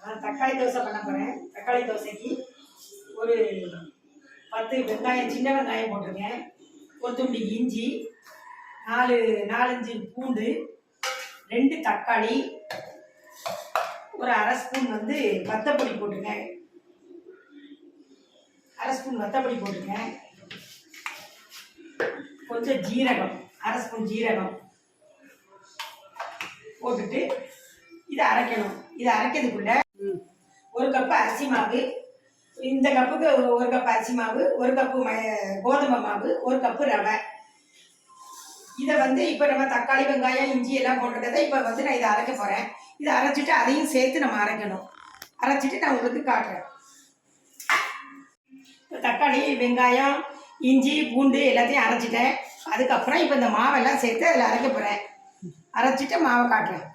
நான் தக்காளி தோசை பண்ண போகிறேன். தக்காளி தோசைக்கு ஒரு 10 வெங்காயம், சின்ன வெங்காயம் போட்டிருக்கேன். ஒரு துண்டு இஞ்சி, 4-5 பூண்டு, 2 தக்காளி, ஒரு அரை ஸ்பூன் வத்தப்பொடி போட்டிருக்கேன். அரை ஸ்பூன் வத்தப்பொடி போட்டிருக்கேன். கொஞ்சம் ஜீரகம், அரை ஸ்பூன் ஜீரகம் போட்டுட்டு இதை அரைக்கணும். இதை அரைக்கிறதுக்குள்ள ஒரு கப்பு அரிசி மாவு, இந்த கப்புக்கு ஒரு கப்பு அரிசி மாவு, ஒரு கப்பு கோதுமை மாவு, ஒரு கப்பு ரவை. இதை இப்போ நம்ம தக்காளி, வெங்காயம், இஞ்சி எல்லாம் போட்டுட்டதை இப்போ நான் இதை அரைக்க போகிறேன். இதை அரைச்சிட்டு அதையும் சேர்த்து நம்ம அரைக்கணும். அரைச்சிட்டு நான் உங்களுக்கு காட்டுறேன். இப்போ தக்காளி, வெங்காயம், இஞ்சி, பூண்டு எல்லாத்தையும் அரைச்சிட்டேன். அதுக்கப்புறம் இப்போ இந்த மாவெல்லாம் சேர்த்து அதில் அரைக்க போகிறேன். அரைச்சிட்டு மாவை காட்டுறேன்.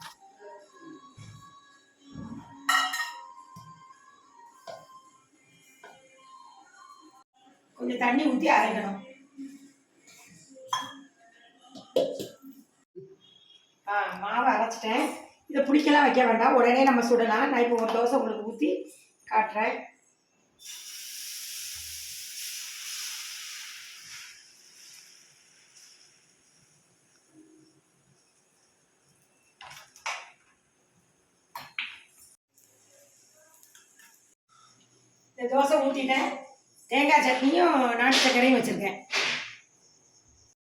கொஞ்சம் தண்ணி ஊற்றி அரைக்கணும். மாவை அரைச்சிட்டேன். இதை புளிக்கலாம் வைக்க வேண்டாம், உடனே நம்ம சுடலாம். நான் இப்போ ஒரு தோசை உங்களுக்கு ஊற்றி காட்டுறேன். இந்த தோசை ஊற்றிட்டேன். தேங்காய் சட்னியும் நாட்டு சர்க்கரையும் வச்சுருக்கேன்.